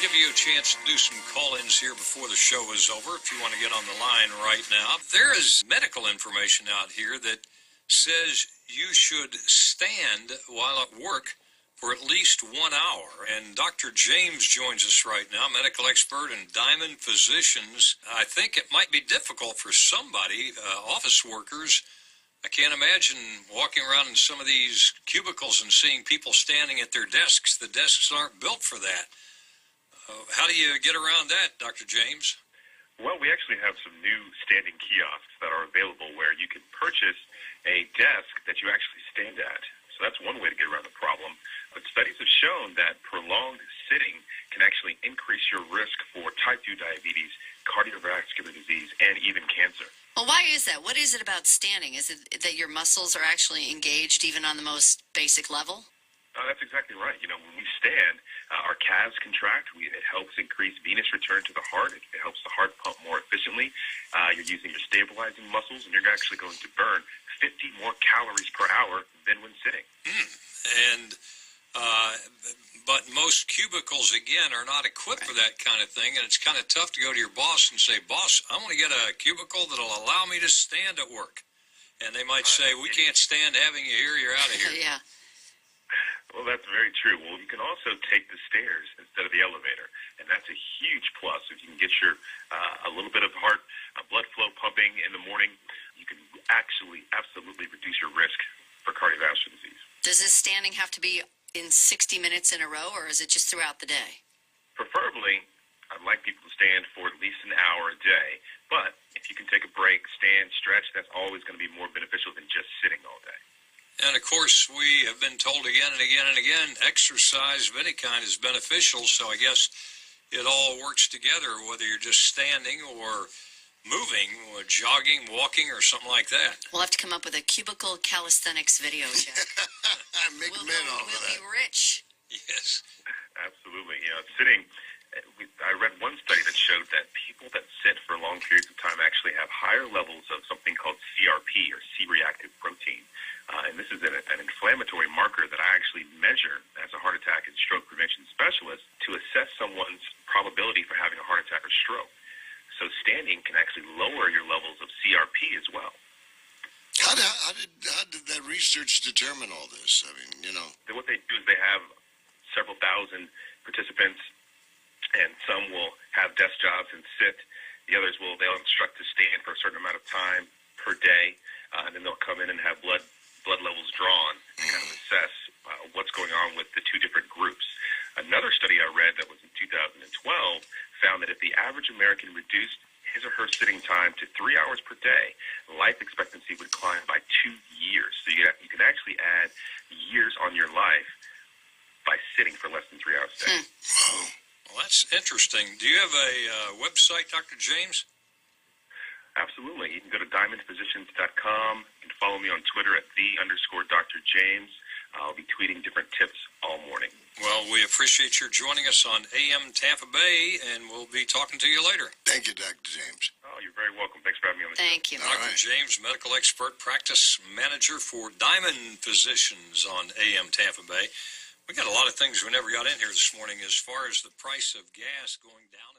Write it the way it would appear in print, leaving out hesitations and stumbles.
give you a chance to do some call-ins here before the show is over if you want to get on the line right now. There is medical information out here that says you should stand while at work for at least 1 hour. And Dr. James joins us right now, medical expert and Diamond Physicians. I think it might be difficult for somebody, office workers. I can't imagine walking around in some of these cubicles and seeing people standing at their desks. The desks aren't built for that. How do you get around that, Dr. James? Well, we actually have some new standing kiosks that are available where you can purchase a desk that you actually stand at. So that's one way to get around the problem. But studies have shown that prolonged sitting can actually increase your risk for type 2 diabetes, cardiovascular disease, and even cancer. Well, why is that? What is it about standing? Is it that your muscles are actually engaged even on the most basic level? That's exactly right. You know, when we stand, our calves contract. It helps increase venous return to the heart. It helps the heart pump more efficiently. You're using your stabilizing muscles, and you're actually going to burn 50 more calories per hour than when sitting. But most cubicles, again, are not equipped for that kind of thing, and it's kind of tough to go to your boss and say, "Boss, I want to get a cubicle that'll allow me to stand at work." And they might say, "We can't stand having you here. You're out of here." Yeah. Well, that's very true. Well, you can also take the stairs instead of the elevator, and that's a huge plus. If you can get your a little bit of heart blood flow pumping in the morning, you can actually absolutely reduce your risk for cardiovascular disease. Does this standing have to be in 60 minutes in a row, or is it just throughout the day? Preferably, I'd like people to stand for at least an hour a day. But if you can take a break, stand, stretch, that's always going to be more beneficial than just sitting all day. And, of course, we have been told again and again and again, exercise of any kind is beneficial, so I guess it all works together, whether you're just standing or moving, or jogging, walking, or something like that. We'll have to come up with a cubicle calisthenics video, Jack. Make we'll men off of we'll that. be rich. Yes. Absolutely. You know, sitting, I read one study that showed that people that sit for long periods of time actually have higher levels of something called CRP, or C-reactive protein. And this is an inflammatory marker that I actually measure as a heart attack and stroke prevention specialist to assess someone's probability for having a heart attack or stroke. So standing can actually lower your levels of CRP as well. How did that research determine all this? I mean, you know. What they do is they have several thousand participants, and some will have desk jobs and sit. The others they'll instruct to stand for a certain amount of time per day, and then they'll come in and have blood levels drawn and kind of assess what's going on with the two different groups. Another study I read that was in 2012 found that if the average American reduced his or her sitting time to 3 hours per day, life expectancy would climb by 2 years. So you can actually add years on your life by sitting for less than 3 hours a day. Well, that's interesting. Do you have a website, Dr. James? Absolutely. You can go to diamondphysicians.com. You can follow me on Twitter at @the_Dr. James. I'll be tweeting different tips all morning. Well, we appreciate your joining us on AM Tampa Bay, and we'll be talking to you later. Thank you, Dr. James. Oh, you're very welcome. Thanks for having me on the show. Thank you. Dr. James, medical expert, practice manager for Diamond Physicians on AM Tampa Bay. We got a lot of things we never got in here this morning as far as the price of gas going down.